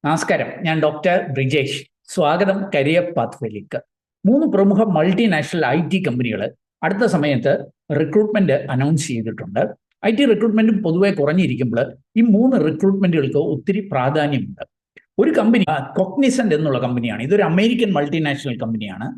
നമസ്കാരം, ഞാൻ ഡോക്ടർ ബ്രിജേഷ്. സ്വാഗതം കരിയർ പാത്വേയിലേക്ക്. 3 പ്രമുഖ മൾട്ടിനാഷണൽ IT കമ്പനികൾ അടുത്ത സമയത്ത് റിക്രൂട്ട്മെന്റ് അനൗൺസ് ചെയ്തിട്ടുണ്ട്. IT റിക്രൂട്ട്മെന്റ് പൊതുവെ കുറഞ്ഞിരിക്കുമ്പോൾ ഈ 3 റിക്രൂട്ട്മെന്റുകൾക്ക് ഒത്തിരി പ്രാധാന്യമുണ്ട്. ഒരു കമ്പനി കോഗ്നിസന്റ് എന്നുള്ള കമ്പനിയാണ്. ഇതൊരു അമേരിക്കൻ മൾട്ടിനാഷണൽ കമ്പനിയാണ്.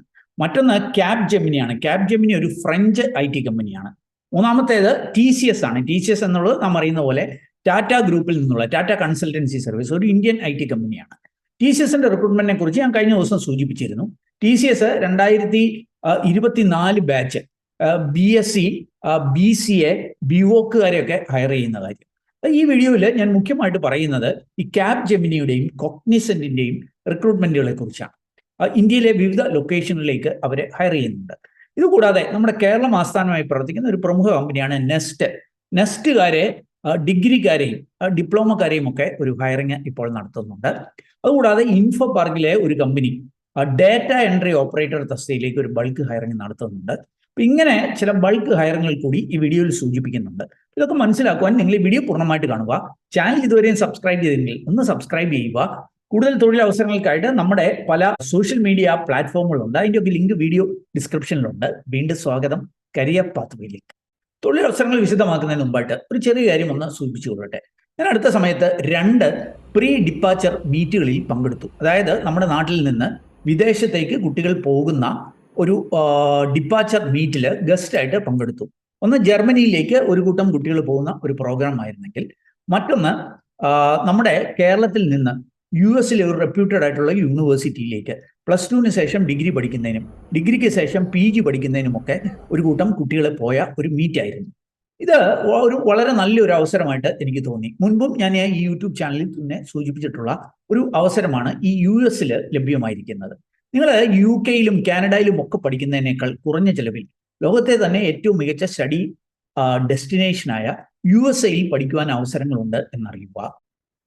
മറ്റൊന്ന് ക്യാപ്ജെമിനിയാണ്. ക്യാപ്ജെമിനി ഒരു ഫ്രഞ്ച് IT കമ്പനിയാണ്. മൂന്നാമത്തേത് TCS ആണ്. TCS എന്നുള്ളത് നാം അറിയുന്ന പോലെ ടാറ്റ ഗ്രൂപ്പിൽ നിന്നുള്ള ടാറ്റ കൺസൾട്ടൻസി സർവീസ്, ഒരു ഇന്ത്യൻ IT കമ്പനിയാണ്. TCSന്റെ റിക്രൂട്ട്മെന്റിനെ കുറിച്ച് ഞാൻ കഴിഞ്ഞ ദിവസം സൂചിപ്പിച്ചിരുന്നു. TCS 2024 ബാച്ച് BSc, BCA, BVOCകാരെയൊക്കെ ഹയർ ചെയ്യുന്ന കാര്യം. ഈ വീഡിയോയിൽ ഞാൻ മുഖ്യമായിട്ട് പറയുന്നത് ഈ ക്യാപ്ജെമിനിയുടെയും കോഗ്നിസന്റിന്റെയും റിക്രൂട്ട്മെന്റുകളെ കുറിച്ചാണ്. ഇന്ത്യയിലെ വിവിധ ലൊക്കേഷനിലേക്ക് അവരെ ഹയർ ചെയ്യുന്നുണ്ട്. ഇതുകൂടാതെ നമ്മുടെ കേരളം ആസ്ഥാനമായി പ്രവർത്തിക്കുന്ന ഒരു പ്രമുഖ കമ്പനിയാണ് നെസ്റ്റ്. നെസ്റ്റുകാരെ ഡിഗ്രിക്കാരെയും ഡിപ്ലോമക്കാരെയും ഒക്കെ ഒരു ഹയറിങ് ഇപ്പോൾ നടത്തുന്നുണ്ട്. അതുകൂടാതെ ഇൻഫോ പാർക്കിലെ ഒരു കമ്പനി ഡേറ്റ എൻട്രി ഓപ്പറേറ്റർ തസ്തികയിലേക്ക് ഒരു ബൾക്ക് ഹയറിങ് നടത്തുന്നുണ്ട്. അപ്പം ഇങ്ങനെ ചില ബൾക്ക് ഹയറിങ്ങൾ കൂടി ഈ വീഡിയോയിൽ സൂചിപ്പിക്കുന്നുണ്ട്. ഇതൊക്കെ മനസ്സിലാക്കുവാൻ നിങ്ങൾ ഈ വീഡിയോ പൂർണ്ണമായിട്ട് കാണുക. ചാനൽ ഇതുവരെയും സബ്സ്ക്രൈബ് ചെയ്തില്ലെങ്കിൽ ഒന്ന് സബ്സ്ക്രൈബ് ചെയ്യുക. കൂടുതൽ തൊഴിലവസരങ്ങൾക്കായിട്ട് നമ്മുടെ പല സോഷ്യൽ മീഡിയ പ്ലാറ്റ്ഫോമുകളുണ്ട്. അതിൻ്റെയൊക്കെ ലിങ്ക് വീഡിയോ ഡിസ്ക്രിപ്ഷനിലുണ്ട്. വീണ്ടും സ്വാഗതം കരിയർ പാത്വേയിലേക്ക്. തൊഴിലവസരങ്ങൾ വിശദമാക്കുന്നതിന് മുമ്പായിട്ട് ഒരു ചെറിയ കാര്യം ഒന്ന് സൂചിപ്പിച്ചു കൊള്ളട്ടെ. ഞാൻ അടുത്ത സമയത്ത് 2 പ്രീ ഡിപ്പാച്ചർ മീറ്റുകളിൽ പങ്കെടുത്തു. അതായത് നമ്മുടെ നാട്ടിൽ നിന്ന് വിദേശത്തേക്ക് കുട്ടികൾ പോകുന്ന ഒരു ഡിപ്പാച്ചർ മീറ്റിൽ ഗസ്റ്റായിട്ട് പങ്കെടുത്തു. ഒന്ന് ജർമ്മനിയിലേക്ക് ഒരു കൂട്ടം കുട്ടികൾ പോകുന്ന ഒരു പ്രോഗ്രാം ആയിരുന്നെങ്കിൽ, മറ്റൊന്ന് നമ്മുടെ കേരളത്തിൽ നിന്ന് US-ലെ ഒരു റെപ്യൂട്ടഡ് ആയിട്ടുള്ള യൂണിവേഴ്സിറ്റിയിലേക്ക് +2-ന് ശേഷം ഡിഗ്രി പഠിക്കുന്നതിനും ഡിഗ്രിക്ക് ശേഷം PG പഠിക്കുന്നതിനുമൊക്കെ ഒരു കൂട്ടം കുട്ടികളെ പോയ ഒരു മീറ്റായിരുന്നു. ഇത് വളരെ നല്ലൊരു അവസരമായിട്ട് എനിക്ക് തോന്നി. മുൻപും ഞാൻ ഈ യൂട്യൂബ് ചാനലിൽ തന്നെ സൂചിപ്പിച്ചിട്ടുള്ള ഒരു അവസരമാണ് ഈ US-ൽ ലഭ്യമായിരിക്കുന്നത്. നിങ്ങൾ UK-യിലും കാനഡയിലും ഒക്കെ പഠിക്കുന്നതിനേക്കാൾ കുറഞ്ഞ ചെലവിൽ ലോകത്തെ തന്നെ ഏറ്റവും മികച്ച സ്റ്റഡി ഡെസ്റ്റിനേഷനായ USA-യിൽ പഠിക്കുവാൻ അവസരങ്ങളുണ്ട് എന്നറിയുക.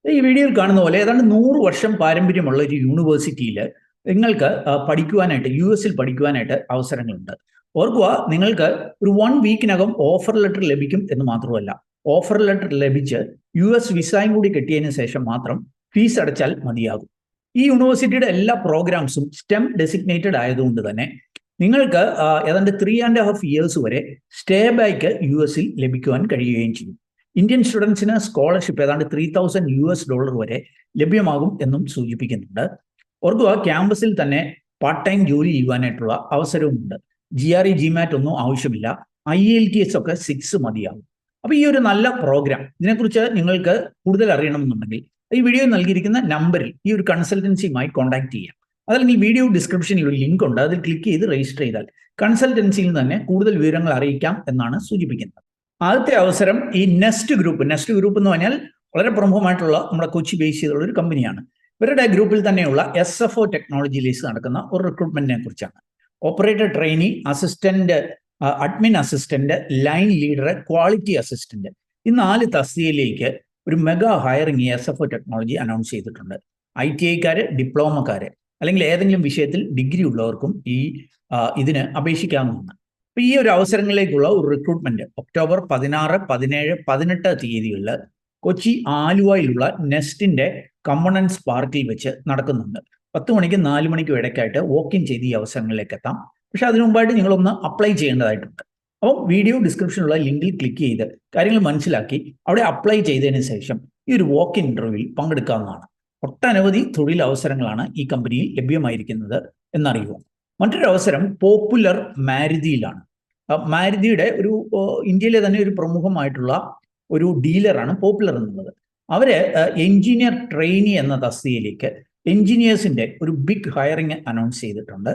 ഈ വീഡിയോയിൽ കാണുന്ന പോലെ ഏതാണ്ട് 100 വർഷം പാരമ്പര്യമുള്ള ഒരു യൂണിവേഴ്സിറ്റിയിൽ നിങ്ങൾക്ക് പഠിക്കുവാനായിട്ട് US-ൽ പഠിക്കുവാനായിട്ട് അവസരങ്ങളുണ്ട്. ഓർക്കുക, നിങ്ങൾക്ക് ഒരു 1 വീക്കിനകം ഓഫർ ലെറ്റർ ലഭിക്കും എന്ന് മാത്രമല്ല, ഓഫർ ലെറ്റർ ലഭിച്ച് US വിസയും കൂടി കിട്ടിയതിന് ശേഷം മാത്രം ഫീസ് അടച്ചാൽ മതിയാകും. ഈ യൂണിവേഴ്സിറ്റിയുടെ എല്ലാ പ്രോഗ്രാംസും STEM ഡെസിഗ്നേറ്റഡ് ആയതുകൊണ്ട് തന്നെ നിങ്ങൾക്ക് ഏതാണ്ട് 3.5 ഇയേഴ്സ് വരെ സ്റ്റേ ബാക്ക് US-ൽ ലഭിക്കുവാൻ കഴിയുകയും ചെയ്യും. ഇന്ത്യൻ സ്റ്റുഡൻസിന് സ്കോളർഷിപ്പ് ഏതാണ്ട് $3,000 വരെ ലഭ്യമാകും എന്നും സൂചിപ്പിക്കുന്നുണ്ട്. ഓർക്കുക, ക്യാമ്പസിൽ തന്നെ പാർട്ട് ടൈം ജോലി ചെയ്യുവാനായിട്ടുള്ള അവസരവുമുണ്ട്. GRE GMAT ഒന്നും ആവശ്യമില്ല. IELTS ഒക്കെ 6 മതിയാകും. അപ്പോൾ ഈ ഒരു നല്ല പ്രോഗ്രാം, ഇതിനെക്കുറിച്ച് നിങ്ങൾക്ക് കൂടുതൽ അറിയണമെന്നുണ്ടെങ്കിൽ ഈ വീഡിയോ നൽകിയിരിക്കുന്ന നമ്പറിൽ ഈ ഒരു കൺസൾട്ടൻസിയുമായി കോൺടാക്ട് ചെയ്യാം. അതല്ലെങ്കിൽ ഈ വീഡിയോ ഡിസ്ക്രിപ്ഷനിൽ ഒരു ലിങ്ക് ഉണ്ട്, അതിൽ ക്ലിക്ക് ചെയ്ത് രജിസ്റ്റർ ചെയ്താൽ കൺസൾട്ടൻസിയിൽ തന്നെ കൂടുതൽ വിവരങ്ങൾ അറിയിക്കാം എന്നാണ് സൂചിപ്പിക്കുന്നത്. ആദ്യത്തെ അവസരം ഈ നെസ്റ്റ് ഗ്രൂപ്പ് എന്ന് പറഞ്ഞാൽ വളരെ പ്രമുഖമായിട്ടുള്ള നമ്മുടെ കൊച്ചി ബേസ് ചെയ്തുള്ള ഒരു കമ്പനിയാണ്. ഇവരുടെ ഗ്രൂപ്പിൽ തന്നെയുള്ള SFO ടെക്നോളജിയിലേക്ക് നടക്കുന്ന ഒരു റിക്രൂട്ട്മെന്റിനെ കുറിച്ചാണ്. Operator trainee, assistant, admin assistant, line leader, quality assistant, ഈ 4 തസ്തികയിലേക്ക് ഒരു mega hiring SFO technology announce ചെയ്തിട്ടുണ്ട്. ITIക്കാര്, ഡിപ്ലോമക്കാര് അല്ലെങ്കിൽ ഏതെങ്കിലും വിഷയത്തിൽ ഡിഗ്രി ഉള്ളവർക്കും ഇതിന് അപേക്ഷിക്കാവുന്നതാണ്. അപ്പോൾ ഈ ഒരു അവസരങ്ങളിലേക്കുള്ള ഒരു റിക്രൂട്ട്മെന്റ് ഒക്ടോബർ 16, 17, 18 തീയതികളിൽ കൊച്ചി ആലുവയിലുള്ള നെസ്റ്റിന്റെ കമ്പണൻസ് പാർക്കിൽ വെച്ച് നടക്കുന്നുണ്ട്. 10 മണിക്കും 4 മണിക്കും ഇടയ്ക്കായിട്ട് വോക്കിൻ ചെയ്ത് ഈ അവസരങ്ങളിലേക്ക് എത്താം. പക്ഷെ അതിനു മുമ്പായിട്ട് നിങ്ങളൊന്ന് അപ്ലൈ ചെയ്യേണ്ടതായിട്ടുണ്ട്. അപ്പം വീഡിയോ ഡിസ്ക്രിപ്ഷനിലുള്ള ലിങ്കിൽ ക്ലിക്ക് ചെയ്ത് കാര്യങ്ങൾ മനസ്സിലാക്കി അവിടെ അപ്ലൈ ചെയ്തതിന് ശേഷം ഈ ഒരു വോക്കിൻ ഇന്റർവ്യൂവിൽ പങ്കെടുക്കാവുന്നതാണ്. ഒട്ടനവധി തൊഴിലവസരങ്ങളാണ് ഈ കമ്പനിയിൽ ലഭ്യമായിരിക്കുന്നത് എന്നറിയുക. മറ്റൊരു അവസരം പോപ്പുലർ മാരുതിയിലാണ്. മാരുതിയുടെ ഒരു ഇന്ത്യയിലെ തന്നെ ഒരു പ്രമുഖമായിട്ടുള്ള ഒരു ഡീലറാണ് പോപ്പുലർ എന്നുള്ളത്. അവര് എഞ്ചിനീയർ ട്രെയിനി എന്ന തസ്തികയിലേക്ക് എഞ്ചിനീയേഴ്സിന്റെ ഒരു ബിഗ് ഹയറിംഗ് അനൗൺസ് ചെയ്തിട്ടുണ്ട്.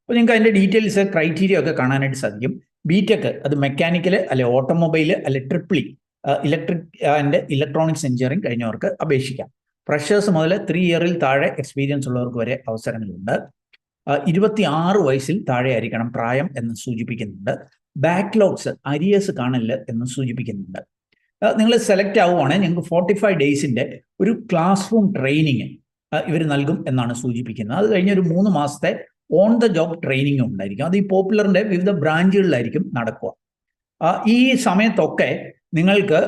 അപ്പോൾ നിങ്ങൾക്ക് അതിന്റെ ഡീറ്റെയിൽസ്, ക്രൈറ്റീരിയ ഒക്കെ കാണാനായിട്ട് സാധിക്കും. BTech, അത് മെക്കാനിക്കൽ അല്ലെ ഓട്ടോമൊബൈൽ അല്ലെ triple E, electric and electronics engineering കഴിഞ്ഞവർക്ക് അപേക്ഷിക്കാം. ഫ്രഷേഴ്സ് മുതൽ 3 ഇയറിൽ താഴെ എക്സ്പീരിയൻസ് ഉള്ളവർക്ക് വരെ അവസരങ്ങളുണ്ട്. 26 വയസ്സിൽ താഴെ ആയിരിക്കണം പ്രായം എന്ന് സൂചിപ്പിക്കുന്നുണ്ട്. ബാക്ക്ലോഗ്സ്, അരിയേഴ്സ് കാണില്ല എന്ന് സൂചിപ്പിക്കുന്നുണ്ട്. നിങ്ങൾ സെലക്ട് ആവുകയാണെങ്കിൽ നിങ്ങൾക്ക് 45 ഡേയ്സിന്റെ ഒരു ക്ലാസ് റൂം ട്രെയിനിങ് ഇവർ നൽകും എന്നാണ് സൂചിപ്പിക്കുന്നത്. അത് കഴിഞ്ഞ ഒരു 3 മാസത്തെ ഓൺ ദ ജോബ് ട്രെയിനിങ് ഉണ്ടായിരിക്കും. അത് ഈ പോപ്പുലറിന്റെ വിവിധ ബ്രാഞ്ചുകളിലായിരിക്കും നടക്കുക. ഈ സമയത്തൊക്കെ നിങ്ങൾക്ക്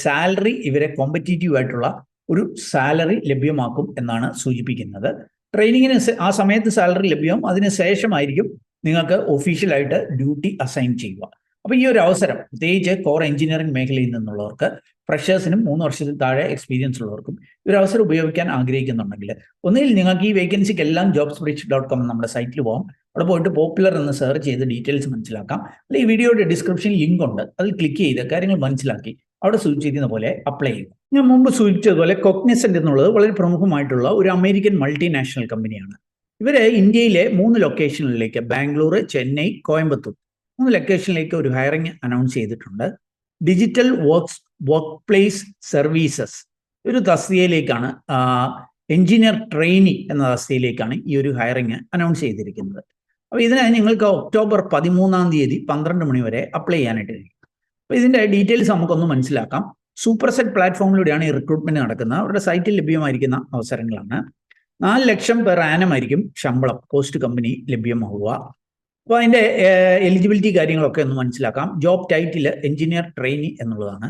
സാലറി ഇവരെ കോമ്പറ്റീറ്റീവ് ആയിട്ടുള്ള ഒരു സാലറി ലഭ്യമാക്കും എന്നാണ് സൂചിപ്പിക്കുന്നത്. ട്രെയിനിങ്ങിന് ആ സമയത്ത് സാലറി ലഭ്യവും, അതിന് ശേഷമായിരിക്കും നിങ്ങൾക്ക് ഒഫീഷ്യലായിട്ട് ഡ്യൂട്ടി അസൈൻ ചെയ്യുക. അപ്പോൾ ഈ ഒരു അവസരം പ്രത്യേകിച്ച് കോർ എഞ്ചിനീയറിംഗ് മേഖലയിൽ നിന്നുള്ളവർക്ക്, ഫ്രഷേഴ്സിനും 3 വർഷത്തിൽ താഴെ എക്സ്പീരിയൻസ് ഉള്ളവർക്കും ഈ ഒരു അവസരം ഉപയോഗിക്കാൻ ആഗ്രഹിക്കുന്നുണ്ടെങ്കിൽ ഒന്നുകിൽ നിങ്ങൾക്ക് ഈ വേക്കൻസിക്കെല്ലാം jobsbridge.com നമ്മുടെ സൈറ്റിൽ പോകാം. അവിടെ പോയിട്ട് പോപ്പുലർ എന്ന് സെർച്ച് ചെയ്ത് ഡീറ്റെയിൽസ് മനസ്സിലാക്കാം. അല്ലെങ്കിൽ ഈ വീഡിയോയുടെ ഡിസ്ക്രിപ്ഷനിൽ ലിങ്ക് ഉണ്ട്, അതിൽ ക്ലിക്ക് ചെയ്ത് കാര്യങ്ങൾ മനസ്സിലാക്കി അവിടെ സൂചിച്ചിരിക്കുന്ന പോലെ അപ്ലൈ ചെയ്യുക. ഞാൻ മുമ്പ് സൂചിപ്പിച്ചതുപോലെ കോഗ്നിസന്റ് എന്നുള്ളത് വളരെ പ്രമുഖമായിട്ടുള്ള ഒരു അമേരിക്കൻ മൾട്ടിനാഷണൽ കമ്പനിയാണ്. ഇവര് ഇന്ത്യയിലെ 3 ലൊക്കേഷനിലേക്ക്, ബാംഗ്ലൂർ, ചെന്നൈ, കോയമ്പത്തൂർ 3 ലൊക്കേഷനിലേക്ക് ഒരു ഹയറിംഗ് അനൗൺസ് ചെയ്തിട്ടുണ്ട്. ഡിജിറ്റൽ വർക്ക് പ്ലേസ് സർവീസസ് ഒരു തസ്തികയിലേക്കാണ്, എഞ്ചിനീയർ ട്രെയിനി എന്ന തസ്തികയിലേക്കാണ് ഈ ഒരു ഹയറിംഗ് അനൗൺസ് ചെയ്തിരിക്കുന്നത്. അപ്പോൾ ഇതിനായി നിങ്ങൾക്ക് ഒക്ടോബർ 13 12 മണി വരെ അപ്ലൈ ചെയ്യാനായിട്ട് കഴിയും. അപ്പോൾ ഇതിൻ്റെ ഡീറ്റെയിൽസ് നമുക്കൊന്ന് മനസ്സിലാക്കാം. സൂപ്പർസെറ്റ് പ്ലാറ്റ്ഫോമിലൂടെയാണ് ഈ റിക്രൂട്ട്മെന്റ് നടക്കുന്നത്. അവരുടെ സൈറ്റിൽ ലഭ്യമായിരിക്കുന്ന അവസരങ്ങളാണ്. 4 ലക്ഷം പെർ ആനം ആയിരിക്കും ശമ്പളം പോസ്റ്റ് കമ്പനി ലഭ്യമാവുക. അപ്പോൾ അതിൻ്റെ എലിജിബിലിറ്റി കാര്യങ്ങളൊക്കെ ഒന്ന് മനസ്സിലാക്കാം. ജോബ് ടൈറ്റിൽ എഞ്ചിനീയർ ട്രെയിനി എന്നുള്ളതാണ്.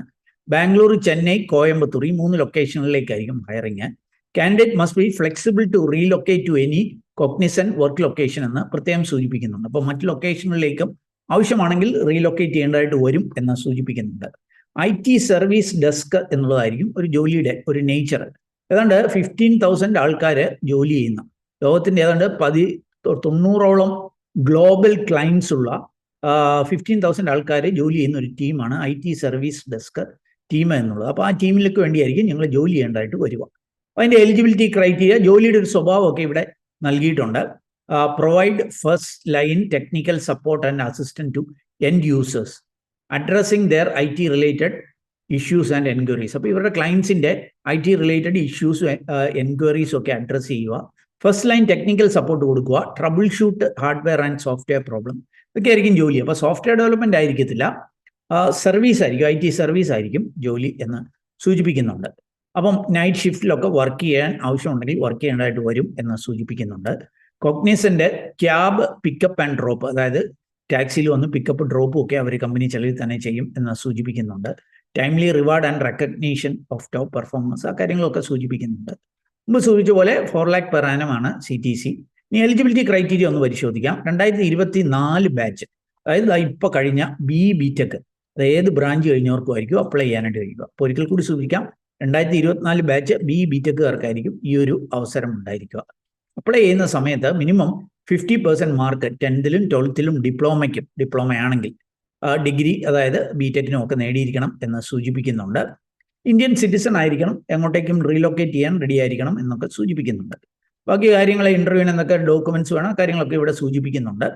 ബാംഗ്ലൂർ, ചെന്നൈ, കോയമ്പത്തൂർ ഈ 3 ലൊക്കേഷനിലേക്കായിരിക്കും hiring. Candidate must be flexible to relocate to any Cognizant work location എന്ന് പ്രത്യേകം സൂചിപ്പിക്കുന്നുണ്ട്. അപ്പോൾ മറ്റ് ലൊക്കേഷനിലേക്കും ആവശ്യമാണെങ്കിൽ റീലൊക്കേറ്റ് ചെയ്യേണ്ടതായിട്ട് വരും എന്ന് സൂചിപ്പിക്കുന്നുണ്ട്. IT സർവീസ് ഡെസ്ക് എന്നുള്ളതായിരിക്കും ഒരു ജോലിയുടെ ഒരു നേച്ചർ. ഏതാണ്ട് 15,000 ആൾക്കാർ ജോലി ചെയ്യുന്ന, ലോകത്തിൻ്റെ ഏതാണ്ട് 90ഓളം ഗ്ലോബൽ ക്ലയൻസ് ഉള്ള 15,000 ആൾക്കാർ ജോലി ചെയ്യുന്ന ഒരു ടീമാണ് IT സർവീസ് ഡെസ്ക് ടീം എന്നുള്ളത്. അപ്പോൾ ആ ടീമിലേക്ക് വേണ്ടിയായിരിക്കും ഞങ്ങൾ ജോലി ചെയ്യേണ്ടതായിട്ട് വരിക. അപ്പോൾ അതിൻ്റെ എലിജിബിലിറ്റി ക്രൈറ്റീരിയ, ജോലിയുടെ ഒരു സ്വഭാവമൊക്കെ ഇവിടെ നൽകിയിട്ടുണ്ട്. Provide first line technical support and assistant to end users addressing their IT related issues and enquiries. അപ്പോൾ ഇവരുടെ ക്ലയൻസിൻ്റെ IT റിലേറ്റഡ് ഇഷ്യൂസും എൻക്വയറീസും ഒക്കെ അഡ്രസ്സ് ചെയ്യുക. ഫസ്റ്റ് ലൈൻ ടെക്നിക്കൽ സപ്പോർട്ട് കൊടുക്കുക. Trouble shoot hardware and software problem, ഇതൊക്കെ ആയിരിക്കും ജോലി. അപ്പോൾ സോഫ്റ്റ്വെയർ ഡെവലപ്മെന്റ് ആയിരിക്കത്തില്ല, സർവീസ് ആയിരിക്കും, IT സർവീസ് ആയിരിക്കും ജോലി എന്ന് സൂചിപ്പിക്കുന്നുണ്ട്. അപ്പം നൈറ്റ് ഷിഫ്റ്റിലൊക്കെ വർക്ക് ചെയ്യാൻ ആവശ്യമുണ്ടെങ്കിൽ വർക്ക് ചെയ്യേണ്ടതായിട്ട് വരും എന്ന് സൂചിപ്പിക്കുന്നുണ്ട്. Cognizant cab pickup and drop, അതായത് ടാക്സിയിൽ വന്ന് പിക്കപ്പ് ഡ്രോപ്പും ഒക്കെ അവർ കമ്പനി ചെലവിൽ തന്നെ ചെയ്യും എന്ന് സൂചിപ്പിക്കുന്നുണ്ട്. Timely reward and recognition of top performance, ആ കാര്യങ്ങളൊക്കെ സൂചിപ്പിക്കുന്നുണ്ട്. മുമ്പ് സൂചിപ്പിച്ച പോലെ 4 lakh പെർ ആനമാണ് CTC. ഇനി എലിജിബിലിറ്റി ക്രൈറ്റീരിയ ഒന്ന് പരിശോധിക്കാം. 2024 ബാച്ച്, അതായത് ഇപ്പോൾ കഴിഞ്ഞ BTech, അത് ഏത് ബ്രാഞ്ച് കഴിഞ്ഞവർക്കും ആയിരിക്കും അപ്ലൈ ചെയ്യാനായിട്ട് കഴിയുക. അപ്പോൾ ഒരിക്കൽ കൂടി സൂചിപ്പിക്കാം, 2024 ബാച്ച് BTechകാർക്കായിരിക്കും ഈ ഒരു അവസരം ഉണ്ടായിരിക്കുക. അപ്ലൈ ചെയ്യുന്ന സമയത്ത് മിനിമം 50% മാർക്ക് 10th-ലും 12th-ലും ഡിപ്ലോമയാണെങ്കിൽ ഡിഗ്രി, അതായത് BTechനും ഒക്കെ നേടിയിരിക്കണം എന്ന് സൂചിപ്പിക്കുന്നുണ്ട്. ഇന്ത്യൻ സിറ്റിസൺ ആയിരിക്കണം, എങ്ങോട്ടേക്കും റീലൊക്കേറ്റ് ചെയ്യാൻ റെഡി ആയിരിക്കണം എന്നൊക്കെ സൂചിപ്പിക്കുന്നുണ്ട്. ബാക്കി കാര്യങ്ങളെ ഇന്റർവ്യൂവിന് എന്നൊക്കെ ഡോക്യുമെന്റ്സ് വേണം, കാര്യങ്ങളൊക്കെ ഇവിടെ സൂചിപ്പിക്കുന്നുണ്ട്.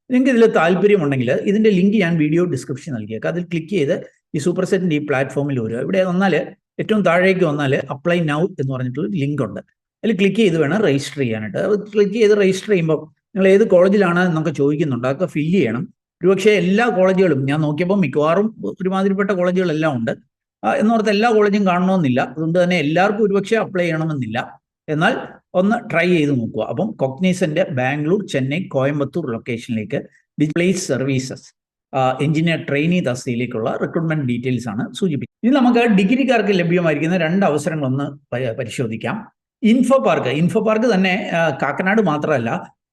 നിങ്ങൾക്ക് ഇതിൽ താല്പര്യമുണ്ടെങ്കിൽ ഇതിൻ്റെ ലിങ്ക് ഞാൻ വീഡിയോ ഡിസ്ക്രിപ്ഷൻ നൽകിയേക്കാം. അതിൽ ക്ലിക്ക് ചെയ്ത് ഈ സൂപ്പർസെറ്റിൻ്റെ ഈ പ്ലാറ്റ്ഫോമിൽ വരിക. ഇവിടെ വന്നാൽ ഏറ്റവും താഴേക്ക് വന്നാൽ അപ്ലൈ നൗ എന്ന് പറഞ്ഞിട്ടുള്ള ലിങ്ക് ഉണ്ട്. അതിൽ ക്ലിക്ക് ചെയ്ത് വേണം രജിസ്റ്റർ ചെയ്യാനായിട്ട്. അത് ക്ലിക്ക് ചെയ്ത് രജിസ്റ്റർ ചെയ്യുമ്പോൾ നിങ്ങൾ ഏത് കോളേജിലാണ് എന്നൊക്കെ ചോദിക്കുന്നുണ്ട്, അതൊക്കെ ഫില്ല് ചെയ്യണം. ഒരുപക്ഷെ എല്ലാ കോളേജുകളും ഞാൻ നോക്കിയപ്പോൾ മിക്കവാറും ഒരുമാതിരിപ്പെട്ട കോളേജുകളെല്ലാം ഉണ്ട്. എന്നോർത്ത് എല്ലാ കോളേജും കാണണമെന്നില്ല, അതുകൊണ്ട് തന്നെ എല്ലാവർക്കും ഒരുപക്ഷെ അപ്ലൈ ചെയ്യണമെന്നില്ല. എന്നാൽ ഒന്ന് ട്രൈ ചെയ്ത് നോക്കുക. അപ്പം കോഗ്നിസന്റ് ബാംഗ്ലൂർ, ചെന്നൈ, കോയമ്പത്തൂർ ലൊക്കേഷനിലേക്ക് ഡിസ്പ്ലേസ് സർവീസസ് എഞ്ചിനീയർ ട്രെയിനി തസ്തിയിലേക്കുള്ള റിക്രൂട്ട്മെന്റ് ഡീറ്റെയിൽസ് ആണ് സൂചിപ്പിക്കുന്നത്. ഇനി നമുക്ക് ഡിഗ്രിക്കാർക്ക് ലഭ്യമായിരിക്കുന്ന 2 അവസരങ്ങളൊന്ന് പരിശോധിക്കാം. ഇൻഫോ പാർക്ക് തന്നെ കാക്കനാട് മാത്രമല്ല,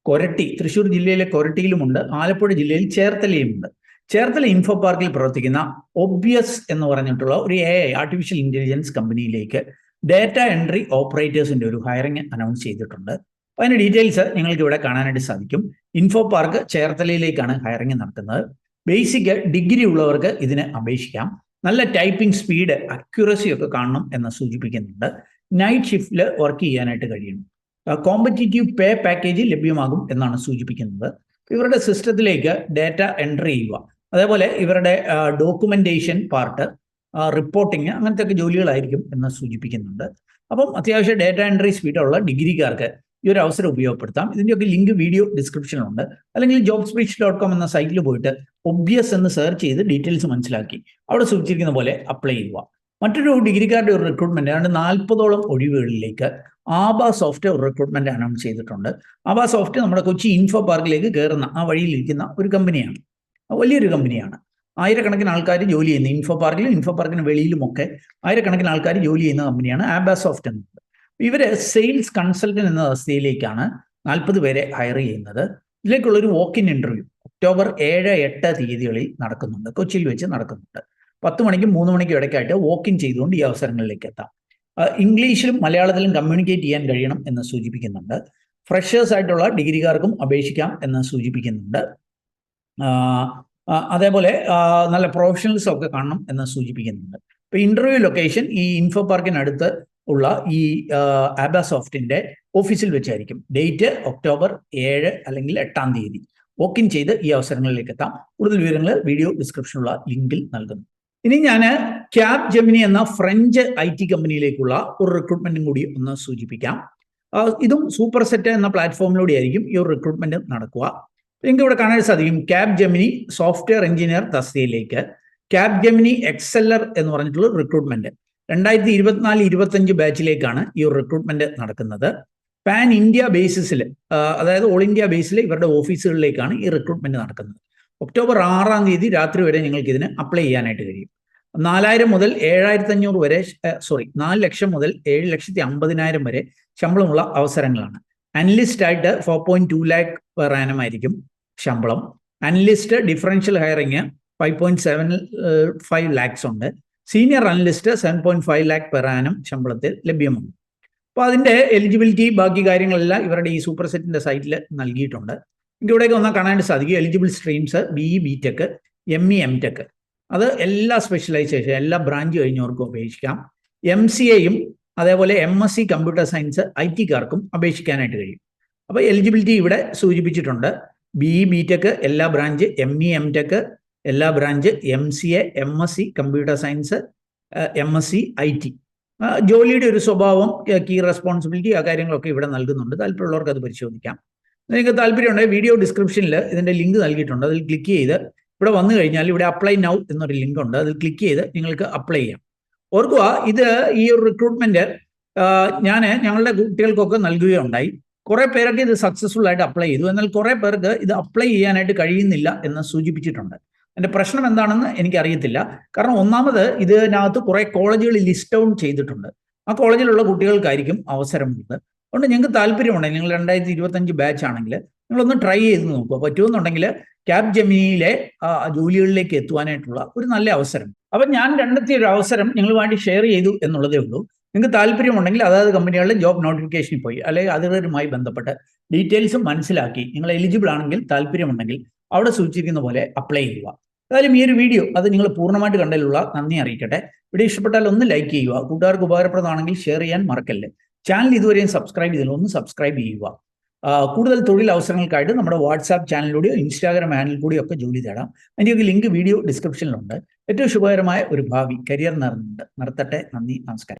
കൊരട്ടി, തൃശ്ശൂർ ജില്ലയിലെ കൊരട്ടിയിലുമുണ്ട്, ആലപ്പുഴ ജില്ലയിൽ ചേർത്തലയിലുമുണ്ട്. ചേർത്തല ഇൻഫോ പാർക്കിൽ പ്രവർത്തിക്കുന്ന ഒബ്വിയസ് എന്ന് പറഞ്ഞിട്ടുള്ള ഒരു AI ആർട്ടിഫിഷ്യൽ ഇന്റലിജൻസ് കമ്പനിയിലേക്ക് ഡാറ്റ എൻട്രി ഓപ്പറേറ്റേഴ്സിന്റെ ഒരു ഹയറിംഗ് അനൗൺസ് ചെയ്തിട്ടുണ്ട്. അപ്പോൾ അതിന്റെ ഡീറ്റെയിൽസ് നിങ്ങൾക്ക് ഇവിടെ കാണാനായിട്ട് സാധിക്കും. ഇൻഫോ പാർക്ക് ചേർത്തലയിലേക്കാണ് ഹയറിംഗ് നടത്തുന്നത്. ബേസിക് ഡിഗ്രി ഉള്ളവർക്ക് ഇതിന് അപേക്ഷിക്കാം. നല്ല ടൈപ്പിംഗ് സ്പീഡ്, അക്യുറസി ഒക്കെ കാണണം എന്ന് സൂചിപ്പിക്കുന്നുണ്ട്. നൈറ്റ് ഷിഫ്റ്റിൽ വർക്ക് ചെയ്യാനായിട്ട് കഴിയണം. കോമ്പറ്റീറ്റീവ് പേ പാക്കേജ് ലഭ്യമാകും എന്നാണ് സൂചിപ്പിക്കുന്നത്. ഇവരുടെ സിസ്റ്റത്തിലേക്ക് ഡാറ്റ എൻട്രി ചെയ്യുക, അതേപോലെ ഇവരുടെ ഡോക്യുമെന്റേഷൻ പാർട്ട്, റിപ്പോർട്ടിങ്, അങ്ങനത്തെ ഒക്കെ ജോലികളായിരിക്കും എന്ന് സൂചിപ്പിക്കുന്നുണ്ട്. അപ്പം അത്യാവശ്യം ഡാറ്റ എൻട്രി സ്പീഡുള്ള ഡിഗ്രിക്കാർക്ക് ഈ ഒരു അവസരം ഉപയോഗപ്പെടുത്താം. ഇതിൻ്റെയൊക്കെ ലിങ്ക് വീഡിയോ ഡിസ്ക്രിപ്ഷനിലുണ്ട്. അല്ലെങ്കിൽ jobsbridge.com എന്ന സൈറ്റിൽ പോയിട്ട് ഒബ്വിയസ് എന്ന് സെർച്ച് ചെയ്ത് ഡീറ്റെയിൽസ് മനസ്സിലാക്കി അവിടെ സൂചിച്ചിരിക്കുന്ന പോലെ അപ്ലൈ ചെയ്യുക. മറ്റൊരു ഡിഗ്രിക്കാരുടെ ഒരു റിക്രൂട്ട്മെന്റ് ഏതാണ്ട് 40ഓളം ഒഴിവുകളിലേക്ക് ആബ സോഫ്റ്റ് ഒരു റിക്രൂട്ട്മെന്റ് അനൗൺസ് ചെയ്തിട്ടുണ്ട്. ആബ സോഫ്റ്റ് നമ്മുടെ കൊച്ചി ഇൻഫോ പാർക്കിലേക്ക് കയറുന്ന ആ വഴിയിലിരിക്കുന്ന ഒരു കമ്പനിയാണ്, വലിയൊരു കമ്പനിയാണ്. ആയിരക്കണക്കിന് ആൾക്കാർ ജോലി ചെയ്യുന്ന ഇൻഫോ പാർക്കിന് വെളിയിലുമൊക്കെ ആയിരക്കണക്കിന് ആൾക്കാർ ജോലി ചെയ്യുന്ന കമ്പനിയാണ് ആബാസോഫ്റ്റ് എന്നത്. ഇവര് സെയിൽസ് കൺസൾട്ടന്റ് എന്ന അവസ്ഥയിലേക്കാണ് 40 പേരെ ഹയർ ചെയ്യുന്നത്. ഇതിലേക്കുള്ളൊരു വോക്ക്-ഇൻ ഇന്റർവ്യൂ ഒക്ടോബർ 7, 8 തീയതികളിൽ നടക്കുന്നുണ്ട്, കൊച്ചിയിൽ വെച്ച് നടക്കുന്നുണ്ട്. 10 മണിക്കും 3 മണിക്കും ഇടയ്ക്കായിട്ട് വോക്ക്-ഇൻ ചെയ്തുകൊണ്ട് ഈ അവസരങ്ങളിലേക്ക് എത്താം. ഇംഗ്ലീഷിലും മലയാളത്തിലും കമ്മ്യൂണിക്കേറ്റ് ചെയ്യാൻ കഴിയണം എന്ന് സൂചിപ്പിക്കുന്നുണ്ട്. ഫ്രഷേഴ്സ് ആയിട്ടുള്ള ഡിഗ്രിക്കാർക്കും അപേക്ഷിക്കാം എന്ന് സൂചിപ്പിക്കുന്നുണ്ട്. അതേപോലെ നല്ല പ്രൊഫഷണൽസ് ഒക്കെ കാണണം എന്ന് സൂചിപ്പിക്കുന്നുണ്ട്. ഇപ്പൊ ഇന്റർവ്യൂ ലൊക്കേഷൻ ഈ ഇൻഫോ പാർക്കിനടുത്ത് ഉള്ള ഈ ആബാസോഫ്റ്റിന്റെ ഓഫീസിൽ വെച്ചായിരിക്കും. ഡേറ്റ് ഒക്ടോബർ 7 അല്ലെങ്കിൽ 8 തീയതി. വോക്ക്-ഇൻ ചെയ്ത് ഈ അവസരങ്ങളിലേക്ക് എത്താം. കൂടുതൽ വിവരങ്ങൾ വീഡിയോ ഡിസ്ക്രിപ്ഷനിലുള്ള ലിങ്കിൽ നൽകുന്നു. ഇനി ഞാൻ ക്യാബ് ജെമിനി എന്ന ഫ്രഞ്ച് IT കമ്പനിയിലേക്കുള്ള ഒരു റിക്രൂട്ട്മെന്റും കൂടി ഒന്ന് സൂചിപ്പിക്കാം. ഇതും സൂപ്പർ സെറ്റ് എന്ന പ്ലാറ്റ്ഫോമിലൂടെ ആയിരിക്കും ഈ ഒരു റിക്രൂട്ട്മെന്റ് നടക്കുക. നിങ്ങൾക്ക് ഇവിടെ കാണാൻ സാധിക്കും ക്യാബ് ജെമിനി സോഫ്റ്റ്വെയർ എഞ്ചിനീയർ തസ്തികയിലേക്ക് ക്യാബ് ജെമിനി എക്സെല്ലർ എന്ന് പറഞ്ഞിട്ടുള്ള റിക്രൂട്ട്മെന്റ് 2024-25 ബാച്ചിലേക്കാണ് ഈ ഒരു റിക്രൂട്ട്മെന്റ് നടക്കുന്നത്. പാൻ ഇന്ത്യ ബേസിസിൽ, അതായത് ഓൾ ഇന്ത്യ ബേസിൽ ഇവരുടെ ഓഫീസുകളിലേക്കാണ് ഈ റിക്രൂട്ട്മെന്റ് നടക്കുന്നത്. ഒക്ടോബർ 6 തീയതി രാത്രി വരെ നിങ്ങൾക്ക് ഇതിന് അപ്ലൈ ചെയ്യാനായിട്ട് കഴിയും. 4,000 മുതൽ 7,500 വരെ 4 ലക്ഷം മുതൽ 7,50,000 വരെ ശമ്പളമുള്ള അവസരങ്ങളാണ്. അനലിസ്റ്റ് ആയിട്ട് 4.2 lakh പെർ ആനം ആയിരിക്കും ശമ്പളം. അനലിസ്റ്റ് ഡിഫറൻഷ്യൽ ഹയറിങ് 5.75 lakhs ഉണ്ട്. Senior analyst 7.5 lakh per annum ശമ്പളത്തിൽ ലഭ്യമാണ്. അപ്പോൾ അതിന്റെ എലിജിബിലിറ്റി ബാക്കി കാര്യങ്ങളെല്ലാം ഇവരുടെ ഈ സൂപ്പർ സെറ്റിന്റെ സൈറ്റിൽ നൽകിയിട്ടുണ്ട്. ഇവിടെയൊക്കെ ഒന്നാൽ കാണാൻ സാധിക്കും. Eligible streams BE BTech, ME MTech, അത് എല്ലാ സ്പെഷ്യലൈസേഷൻ എല്ലാ ബ്രാഞ്ച് കഴിഞ്ഞവർക്കും അപേക്ഷിക്കാം. MCAയും അതേപോലെ MSc കമ്പ്യൂട്ടർ സയൻസ് IT-കാർക്കും അപേക്ഷിക്കാനായിട്ട് കഴിയും. അപ്പോൾ എലിജിബിലിറ്റി ഇവിടെ സൂചിപ്പിച്ചിട്ടുണ്ട്. BE BTech എല്ലാ ബ്രാഞ്ച്, ME MTech എല്ലാ branch, MCA MSc computer science, MSc IT. ജോലിയുടെ ഒരു സ്വഭാവം, കീ റെസ്പോൺസിബിലിറ്റി, ആ കാര്യങ്ങളൊക്കെ ഇവിടെ നൽകുന്നുണ്ട്. താല്പര്യമുള്ളവർക്ക് അത് പരിശോധിക്കാം. നിങ്ങൾക്ക് താല്പര്യമുണ്ടെങ്കിൽ വീഡിയോ ഡിസ്ക്രിപ്ഷനിൽ ഇതിന്റെ ലിങ്ക് നൽകിയിട്ടുണ്ട്. അതിൽ ക്ലിക്ക് ചെയ്ത് ഇവിടെ വന്നു കഴിഞ്ഞാൽ ഇവിടെ അപ്ലൈ നൗ എന്നൊരു ലിങ്ക് ഉണ്ട്. അതിൽ ക്ലിക്ക് ചെയ്ത് നിങ്ങൾക്ക് അപ്ലൈ ചെയ്യാം. ഓർക്കുക, ഇത് ഈ ഒരു റിക്രൂട്ട്മെന്റ് ഞങ്ങളുടെ കുട്ടികൾക്കൊക്കെ നൽകുകയുണ്ടായി. കുറെ പേരൊക്കെ ഇത് സക്സസ്ഫുൾ ആയിട്ട് അപ്ലൈ ചെയ്തു. എന്നാൽ കുറെ പേർക്ക് ഇത് അപ്ലൈ ചെയ്യാനായിട്ട് കഴിയുന്നില്ല എന്ന് സൂചിപ്പിച്ചിട്ടുണ്ട്. അതിന്റെ പ്രശ്നം എന്താണെന്ന് എനിക്കറിയത്തില്ല. കാരണം ഒന്നാമത് ഇതിനകത്ത് കുറെ കോളേജുകൾ ലിസ്റ്റ് ഡൗൺ ചെയ്തിട്ടുണ്ട്. ആ കോളേജിലുള്ള കുട്ടികൾക്കായിരിക്കും അവസരമുള്ളത്. അതുകൊണ്ട് ഞങ്ങൾക്ക് താല്പര്യമുണ്ടെങ്കിൽ നിങ്ങൾ 2025 ബാച്ച് ആണെങ്കിൽ നിങ്ങളൊന്ന് ട്രൈ ചെയ്ത് നോക്കുക. പറ്റുമെന്നുണ്ടെങ്കിൽ ക്യാബ് ജെമിനിയിലെ ജോലികളിലേക്ക് എത്തുവാനായിട്ടുള്ള ഒരു നല്ല അവസരം. അപ്പം ഞാൻ കണ്ടെത്തിയ ഒരു അവസരം നിങ്ങളുമായിട്ട് ഷെയർ ചെയ്തു എന്നുള്ളതേ ഉള്ളൂ. നിങ്ങൾക്ക് താല്പര്യമുണ്ടെങ്കിൽ അതായത് കമ്പനികളുടെ ജോബ് നോട്ടിഫിക്കേഷനിൽ പോയി അല്ലെങ്കിൽ അതുമായി ബന്ധപ്പെട്ട് ഡീറ്റെയിൽസ് മനസ്സിലാക്കി നിങ്ങൾ എലിജിബിൾ ആണെങ്കിൽ, താല്പര്യമുണ്ടെങ്കിൽ അവിടെ സൂചിപ്പിക്കുന്ന പോലെ അപ്ലൈ ചെയ്യുക. ഏതായാലും ഈ ഒരു വീഡിയോ അത് നിങ്ങൾ പൂർണ്ണമായിട്ട് കണ്ടതിലുള്ള നന്ദി അറിയിക്കട്ടെ. വീഡിയോ ഇഷ്ടപ്പെട്ടാൽ ഒന്ന് ലൈക്ക് ചെയ്യുക. കൂട്ടുകാർക്ക് ഉപകാരപ്രദമാണെങ്കിൽ ഷെയർ ചെയ്യാൻ മറക്കല്ലേ. ചാനൽ ഇതുവരെയും സബ്സ്ക്രൈബ് ചെയ്തില്ല, ഒന്ന് സബ്സ്ക്രൈബ് ചെയ്യുക. കൂടുതൽ തൊഴിൽ അവസരങ്ങൾക്കായിട്ട് നമ്മുടെ വാട്സാപ്പ് ചാനലിലൂടെയോ ഇൻസ്റ്റാഗ്രാം ഹാൻഡിൽ കൂടിയോ ഒക്കെ ജോലി തേടാം. അതിൻ്റെയൊക്കെ ലിങ്ക് വീഡിയോ ഡിസ്ക്രിപ്ഷനിലുണ്ട്. ഏറ്റവും ശുഭകരമായ ഒരു ഭാവി കരിയർ നിർത്തട്ടെ. നന്ദി, നമസ്കാരം.